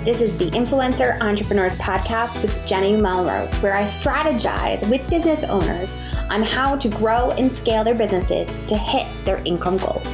This is the Influencer Entrepreneurs Podcast with Jenny Melrose, where I strategize with business owners on how to grow and scale their businesses to hit their income goals.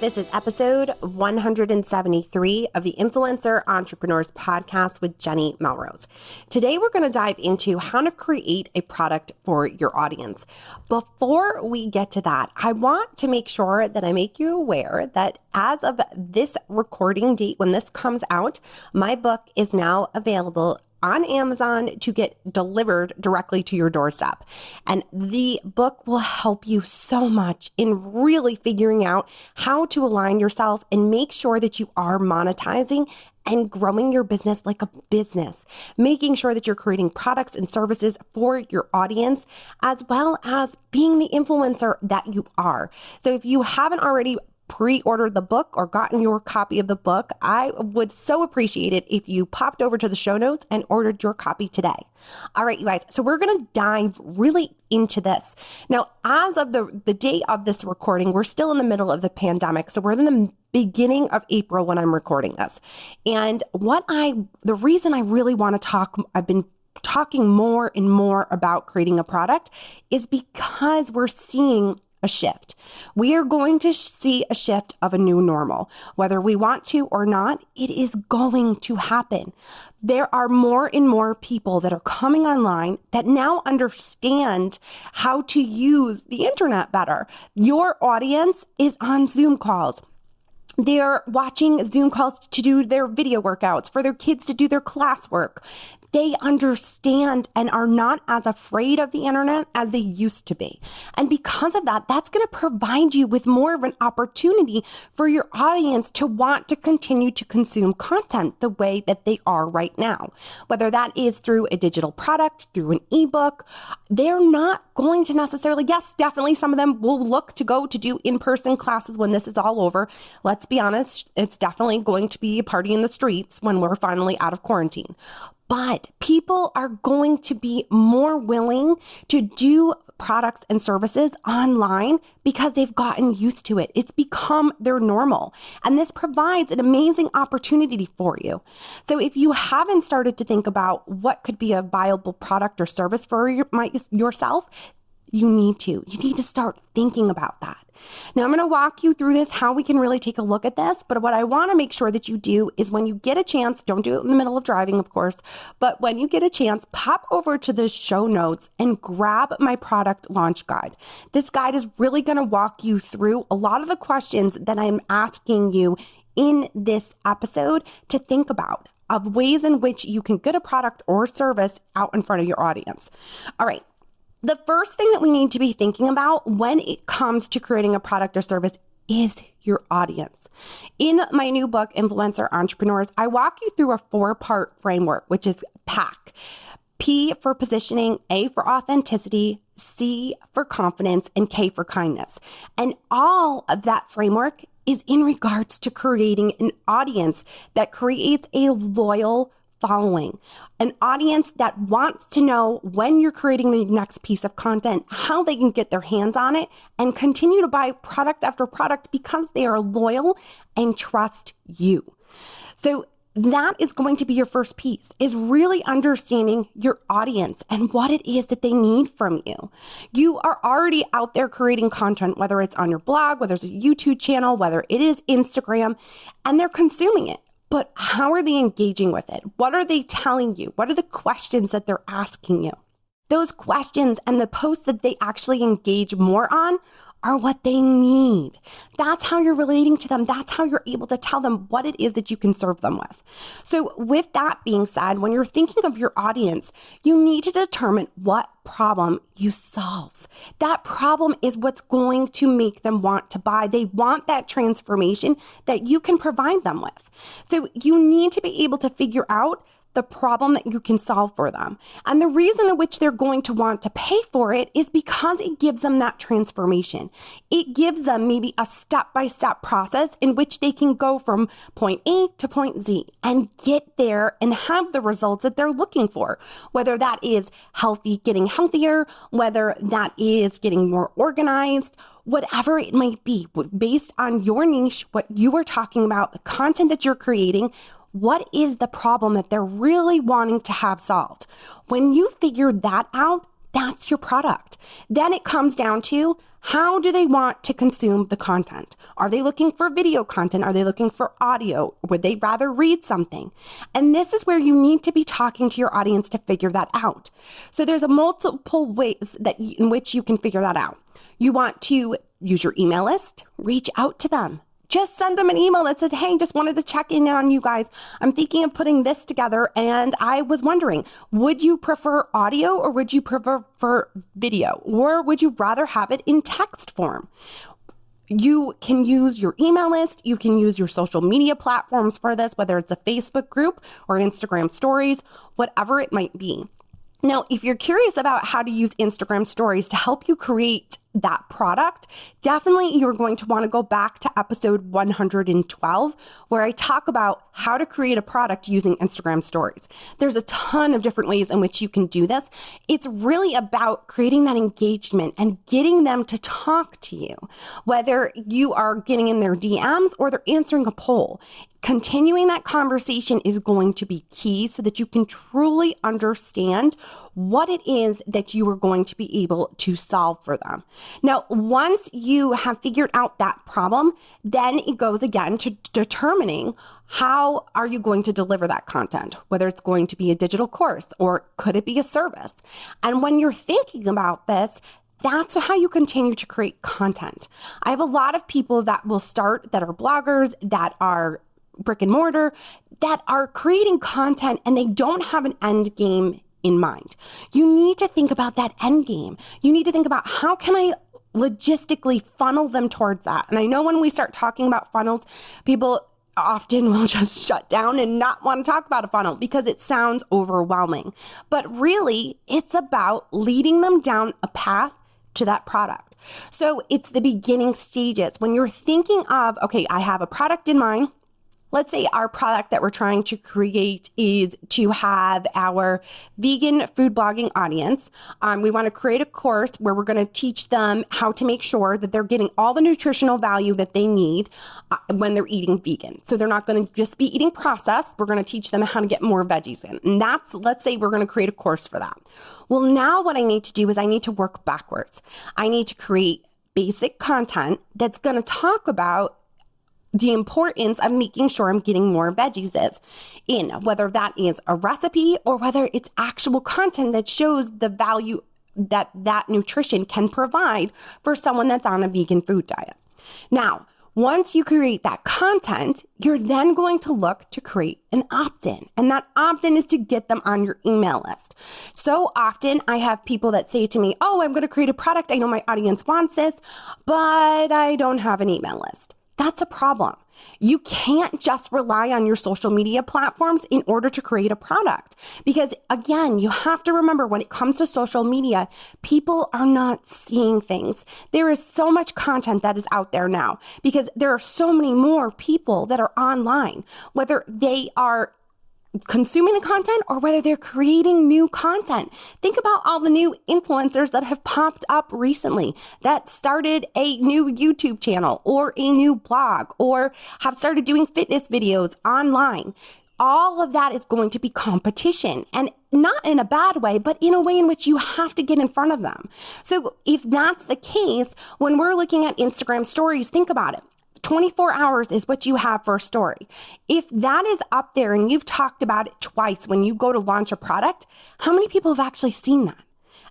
This is episode 173 of the Influencer Entrepreneurs Podcast with Jenny Melrose. Today, we're going to dive into how to create a product for your audience. Before we get to that, I want to make sure that I make you aware that as of this recording date, when this comes out, my book is now available on Amazon to get delivered directly to your doorstep. And the book will help you so much in really figuring out how to align yourself and make sure that you are monetizing and growing your business like a business, making sure that you're creating products and services for your audience, as well as being the influencer that you are. So if you haven't already pre-ordered the book or gotten your copy of the book, I would so appreciate it if you popped over to the show notes and ordered your copy today. All right, you guys, so we're going to dive really into this. Now, as of the date of this recording, we're still in the middle of the pandemic. So we're in the beginning of April when I'm recording this. And the reason I really want to talk, I've been talking more and more about creating a product is because we're seeing a shift. We are going to see a shift of a new normal. Whether we want to or not, it is going to happen. There are more and more people that are coming online that now understand how to use the internet better. Your audience is on Zoom calls. They're watching Zoom calls to do their video workouts, for their kids to do their classwork. They understand and are not as afraid of the internet as they used to be. And because of that, that's going to provide you with more of an opportunity for your audience to want to continue to consume content the way that they are right now. Whether that is through a digital product, through an ebook, they're not going to necessarily, yes, definitely some of them will look to go to do in-person classes when this is all over. Let's be honest, it's definitely going to be a party in the streets when we're finally out of quarantine. But people are going to be more willing to do products and services online because they've gotten used to it. It's become their normal. And this provides an amazing opportunity for you. So if you haven't started to think about what could be a viable product or service for yourself, you need to start thinking about that. Now, I'm going to walk you through this, how we can really take a look at this. But what I want to make sure that you do is when you get a chance, don't do it in the middle of driving, of course, but when you get a chance, pop over to the show notes and grab my product launch guide. This guide is really going to walk you through a lot of the questions that I'm asking you in this episode to think about, of ways in which you can get a product or service out in front of your audience. All right. The first thing that we need to be thinking about when it comes to creating a product or service is your audience. In my new book, Influencer Entrepreneurs, I walk you through a 4-part framework, which is PAC. P for positioning, A for authenticity, C for confidence, and K for kindness. And all of that framework is in regards to creating an audience that creates a loyal following, an audience that wants to know when you're creating the next piece of content, how they can get their hands on it and continue to buy product after product because they are loyal and trust you. So that is going to be your first piece, is really understanding your audience and what it is that they need from you. You are already out there creating content, whether it's on your blog, whether it's a YouTube channel, whether it is Instagram, and they're consuming it. But how are they engaging with it? What are they telling you? What are the questions that they're asking you? Those questions and the posts that they actually engage more on are what they need. That's how you're relating to them. That's how you're able to tell them what it is that you can serve them with. So with that being said, when you're thinking of your audience, you need to determine what problem you solve. That problem is what's going to make them want to buy. They want that transformation that you can provide them with. So you need to be able to figure out the problem that you can solve for them. And the reason in which they're going to want to pay for it is because it gives them that transformation. It gives them maybe a step-by-step process in which they can go from point A to point Z and get there and have the results that they're looking for, whether that is getting healthier, whether that is getting more organized, whatever it might be, based on your niche, what you are talking about, the content that you're creating. What is the problem that they're really wanting to have solved? When you figure that out, that's your product. Then it comes down to, how do they want to consume the content? Are they looking for video content? Are they looking for audio? Would they rather read something? And this is where you need to be talking to your audience to figure that out. So there's a multiple ways in which you can figure that out. You want to use your email list, reach out to them. Just send them an email that says, hey, just wanted to check in on you guys. I'm thinking of putting this together, and I was wondering, would you prefer audio or would you prefer video? Or would you rather have it in text form? You can use your email list. You can use your social media platforms for this, whether it's a Facebook group or Instagram stories, whatever it might be. Now, if you're curious about how to use Instagram stories to help you create that product, definitely you're going to want to go back to episode 112, where I talk about how to create a product using Instagram stories. There's a ton of different ways in which you can do this. It's really about creating that engagement and getting them to talk to you, whether you are getting in their DMs or they're answering a poll. Continuing that conversation is going to be key so that you can truly understand what it is that you are going to be able to solve for them. Now, once you have figured out that problem, then it goes again to determining how are you going to deliver that content, whether it's going to be a digital course or could it be a service. And when you're thinking about this, that's how you continue to create content. I have a lot of people that will start that are bloggers, that are brick and mortar, that are creating content and they don't have an end game in mind. You need to think about that end game. You need to think about, how can I logistically funnel them towards that? And I know when we start talking about funnels, people often will just shut down and not want to talk about a funnel because it sounds overwhelming. But really, it's about leading them down a path to that product. So it's the beginning stages. When you're thinking of, okay, I have a product in mind. Let's say our product that we're trying to create is to have our vegan food blogging audience. We want to create a course where we're going to teach them how to make sure that they're getting all the nutritional value that they need when they're eating vegan. So they're not going to just be eating processed. We're going to teach them how to get more veggies in. And let's say we're going to create a course for that. Well, now what I need to do is I need to work backwards. I need to create basic content that's going to talk about the importance of making sure I'm getting more veggies in, whether that is a recipe or whether it's actual content that shows the value that nutrition can provide for someone that's on a vegan food diet. Now, once you create that content, you're then going to look to create an opt-in. And that opt-in is to get them on your email list. So often I have people that say to me, oh, I'm going to create a product. I know my audience wants this, but I don't have an email list. That's a problem. You can't just rely on your social media platforms in order to create a product. Because again, you have to remember, when it comes to social media, people are not seeing things. There is so much content that is out there now because there are so many more people that are online, whether they are consuming the content or whether they're creating new content. Think about all the new influencers that have popped up recently that started a new YouTube channel or a new blog or have started doing fitness videos online. All of that is going to be competition, and not in a bad way, but in a way in which you have to get in front of them. So if that's the case, when we're looking at Instagram stories, think about it. 24 hours is what you have for a story. If that is up there and you've talked about it twice when you go to launch a product, how many people have actually seen that?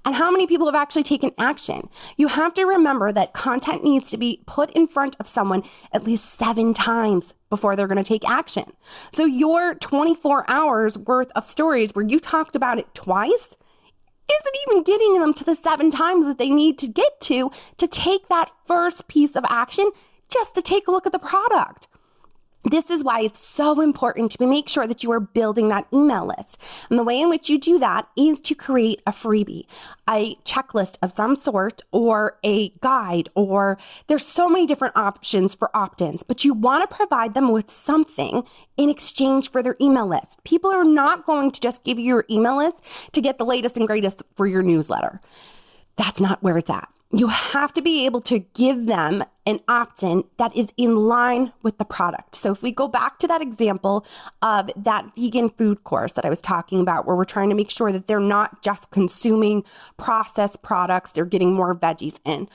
And how many people have actually taken action? You have to remember that content needs to be put in front of someone at least 7 times before they're going to take action. So your 24 hours worth of stories where you talked about it twice isn't even getting them to the 7 times that they need to get to take that first piece of action just to take a look at the product. This is why it's so important to make sure that you are building that email list. And the way in which you do that is to create a freebie, a checklist of some sort, or a guide, or there's so many different options for opt-ins, but you want to provide them with something in exchange for their email list. People are not going to just give you your email list to get the latest and greatest for your newsletter. That's not where it's at. You have to be able to give them an opt-in that is in line with the product. So if we go back to that example of that vegan food course that I was talking about, where we're trying to make sure that they're not just consuming processed products, they're getting more veggies in.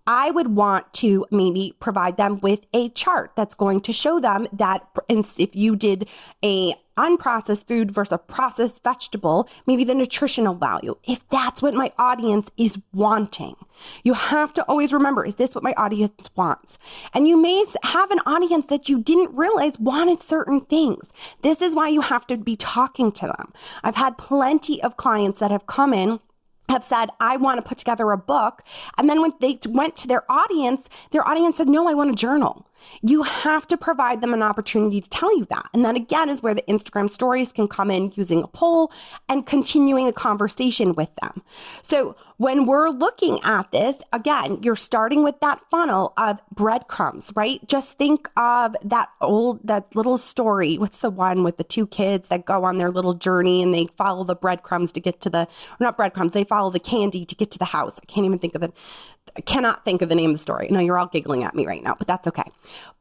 I would want to maybe provide them with a chart that's going to show them that if you did a unprocessed food versus a processed vegetable, maybe the nutritional value, if that's what my audience is wanting. You have to always remember, is this what my audience wants? And you may have an audience that you didn't realize wanted certain things. This is why you have to be talking to them. I've had plenty of clients that have come in, have said, I want to put together a book. And then when they went to their audience said, no, I want a journal. You have to provide them an opportunity to tell you that. And that again is where the Instagram stories can come in, using a poll and continuing a conversation with them. So when we're looking at this, again, you're starting with that funnel of breadcrumbs, right? Just think of that little story. What's the one with the two kids that go on their little journey and they follow the breadcrumbs to get to they follow the candy to get to the house. I cannot think of the name of the story. No, you're all giggling at me right now, but that's okay.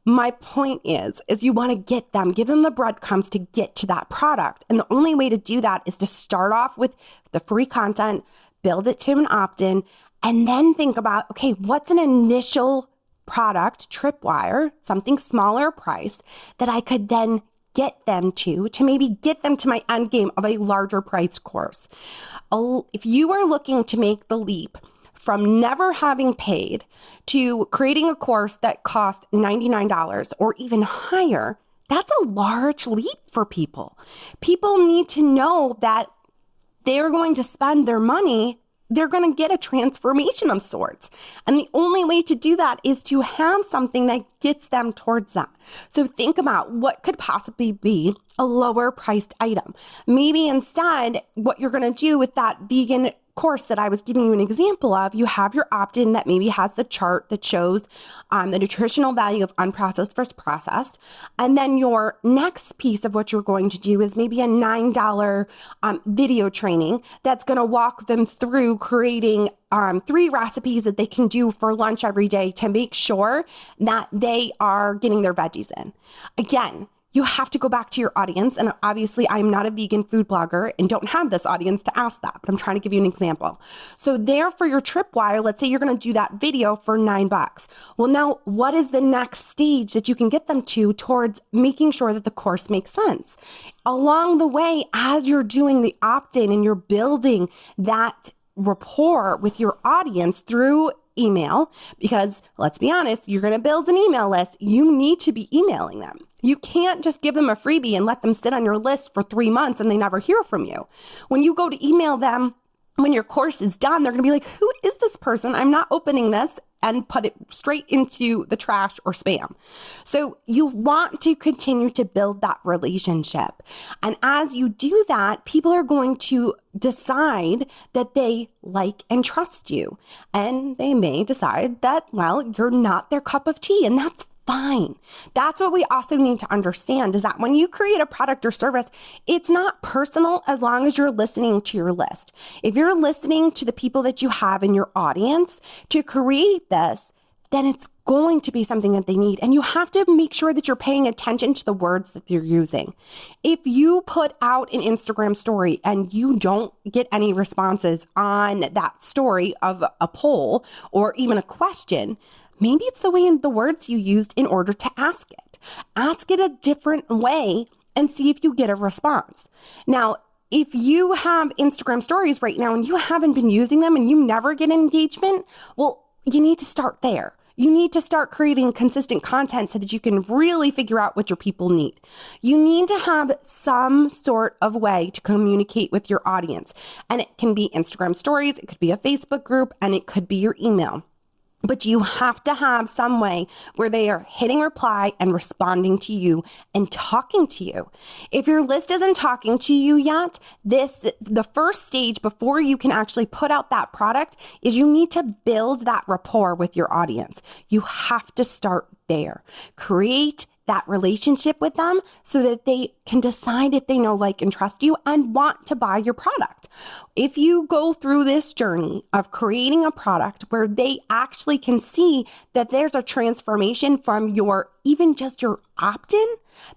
My point is you want to give them the breadcrumbs to get to that product. And the only way to do that is to start off with the free content, build it to an opt-in, and then think about, okay, what's an initial product, tripwire, something smaller price that I could then get them to maybe get them to my end game of a larger priced course. If you are looking to make the leap from never having paid to creating a course that costs $99 or even higher, that's a large leap for people. People need to know that they're going to spend their money, they're going to get a transformation of sorts. And the only way to do that is to have something that gets them towards that. So think about what could possibly be a lower priced item. Maybe instead, what you're going to do with that vegan course that I was giving you an example of, you have your opt-in that maybe has the chart that shows the nutritional value of unprocessed versus processed. And then your next piece of what you're going to do is maybe a $9 video training that's going to walk them through creating 3 recipes that they can do for lunch every day to make sure that they are getting their veggies in. Again, you have to go back to your audience. And obviously, I'm not a vegan food blogger and don't have this audience to ask that, but I'm trying to give you an example. So there for your tripwire, let's say you're going to do that video for $9. Well, now what is the next stage that you can get them to towards making sure that the course makes sense? Along the way, as you're doing the opt-in and you're building that rapport with your audience through email, because let's be honest, you're going to build an email list. You need to be emailing them. You can't just give them a freebie and let them sit on your list for 3 months and they never hear from you. When you go to email them, when your course is done, they're going to be like, who is this person? I'm not opening this, and put it straight into the trash or spam. So you want to continue to build that relationship. And as you do that, people are going to decide that they like and trust you. And they may decide that, well, you're not their cup of tea, and that's fine. That's what we also need to understand, is that when you create a product or service, it's not personal as long as you're listening to your list. If you're listening to the people that you have in your audience to create this, then it's going to be something that they need. And you have to make sure that you're paying attention to the words that you're using. If you put out an Instagram story and you don't get any responses on that story of a poll or even a question, maybe it's the words you used in order to ask it. Ask it a different way and see if you get a response. Now, if you have Instagram stories right now and you haven't been using them and you never get engagement, well, you need to start there. You need to start creating consistent content so that you can really figure out what your people need. You need to have some sort of way to communicate with your audience. And it can be Instagram stories, it could be a Facebook group, and it could be your email. But you have to have some way where they are hitting reply and responding to you and talking to you. If your list isn't talking to you yet, the first stage before you can actually put out that product is you need to build that rapport with your audience. You have to start there. Create that relationship with them so that they can decide if they know, like, and trust you and want to buy your product. If you go through this journey of creating a product where they actually can see that there's a transformation from even just your opt-in,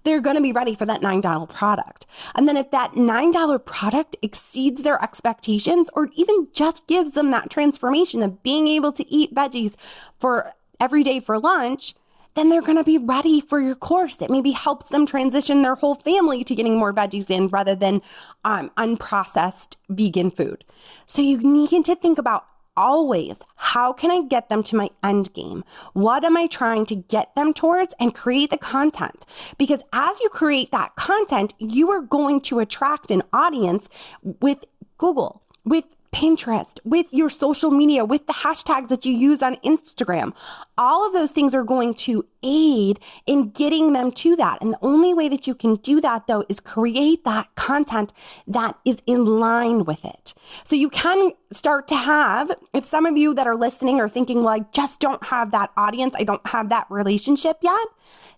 they're going to be ready for that $9 product. And then if that $9 product exceeds their expectations or even just gives them that transformation of being able to eat veggies for every day for lunch, then they're going to be ready for your course that maybe helps them transition their whole family to getting more veggies in rather than unprocessed vegan food. So you need to think about always, how can I get them to my end game? What am I trying to get them towards? And create the content. Because as you create that content, you are going to attract an audience with Google, with Pinterest, with your social media, with the hashtags that you use on Instagram. All of those things are going to aid in getting them to that. And the only way that you can do that, though, is create that content that is in line with it. So you can start to have, if some of you that are listening are thinking, well, I just don't have that audience, I don't have that relationship yet,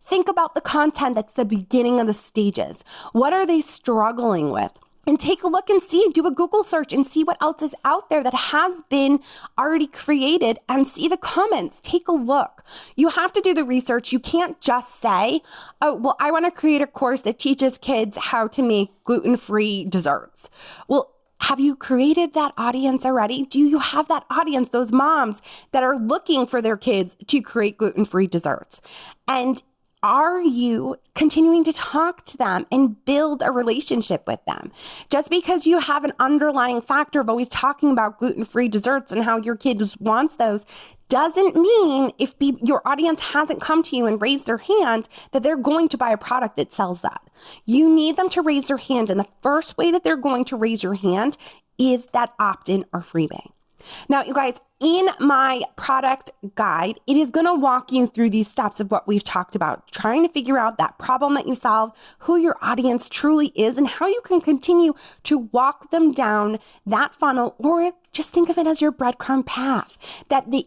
think about the content that's the beginning of the stages. What are they struggling with? And take a look and see, do a Google search and see what else is out there that has been already created and see the comments. Take a look. You have to do the research. You can't just say, oh, well, I want to create a course that teaches kids how to make gluten-free desserts. Well, have you created that audience already? Do you have that audience, those moms that are looking for their kids to create gluten-free desserts? And are you continuing to talk to them and build a relationship with them? Just because you have an underlying factor of always talking about gluten-free desserts and how your kid wants those doesn't mean if your audience hasn't come to you and raised their hand that they're going to buy a product that sells that. You need them to raise their hand. And the first way that they're going to raise your hand is that opt-in or freebie. Now, you guys, in my product guide, it is going to walk you through these steps of what we've talked about, trying to figure out that problem that you solve, who your audience truly is, and how you can continue to walk them down that funnel, or just think of it as your breadcrumb path, that the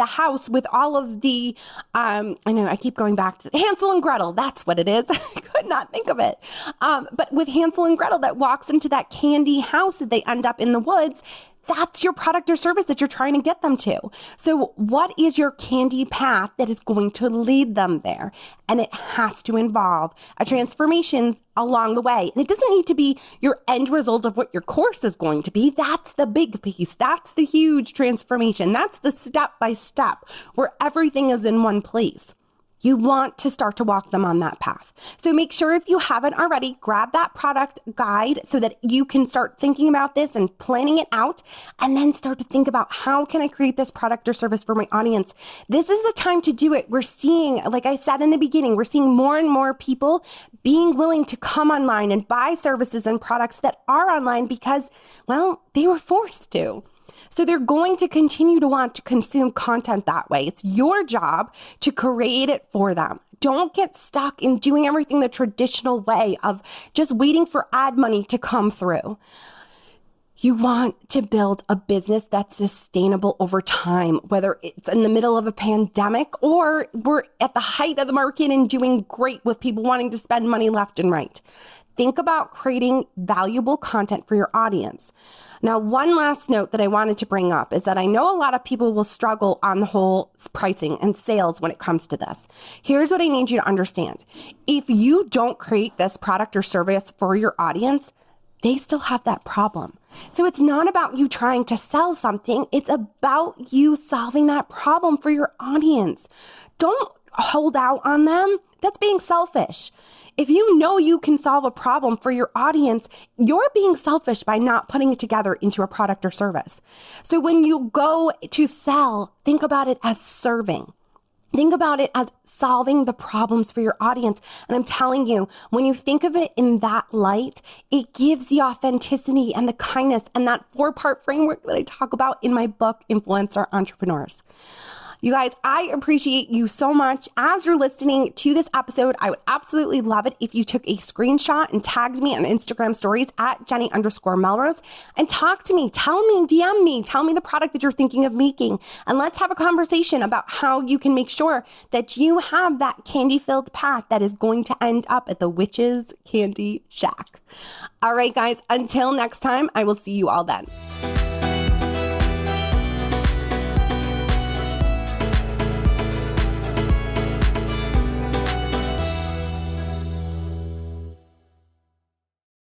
house with all of the, I know I keep going back to Hansel and Gretel. That's what it is. I could not think of it. But with Hansel and Gretel that walks into that candy house that they end up in the woods, that's your product or service that you're trying to get them to. So what is your candy path that is going to lead them there? And it has to involve a transformation along the way. And it doesn't need to be your end result of what your course is going to be. That's the big piece. That's the huge transformation. That's the step by step where everything is in one place. You want to start to walk them on that path. So make sure, if you haven't already, grab that product guide so that you can start thinking about this and planning it out, and then start to think about, how can I create this product or service for my audience? This is the time to do it. We're seeing, like I said in the beginning, we're seeing more and more people being willing to come online and buy services and products that are online because, well, they were forced to. So they're going to continue to want to consume content that way. It's your job to create it for them. Don't get stuck in doing everything the traditional way of just waiting for ad money to come through. You want to build a business that's sustainable over time, whether it's in the middle of a pandemic or we're at the height of the market and doing great with people wanting to spend money left and right. Think about creating valuable content for your audience. Now, one last note that I wanted to bring up is that I know a lot of people will struggle on the whole pricing and sales when it comes to this. Here's what I need you to understand. If you don't create this product or service for your audience, they still have that problem. So it's not about you trying to sell something. It's about you solving that problem for your audience. Don't hold out on them. That's being selfish. If you know you can solve a problem for your audience, you're being selfish by not putting it together into a product or service. So when you go to sell, think about it as serving. Think about it as solving the problems for your audience. And I'm telling you, when you think of it in that light, it gives the authenticity and the kindness and that 4-part framework that I talk about in my book, Influencer Entrepreneurs. You guys, I appreciate you so much. As you're listening to this episode, I would absolutely love it if you took a screenshot and tagged me on Instagram stories at Jenny_Melrose and talk to me. Tell me, DM me, tell me the product that you're thinking of making. And let's have a conversation about how you can make sure that you have that candy-filled path that is going to end up at the Witch's Candy Shack. All right, guys, until next time, I will see you all then.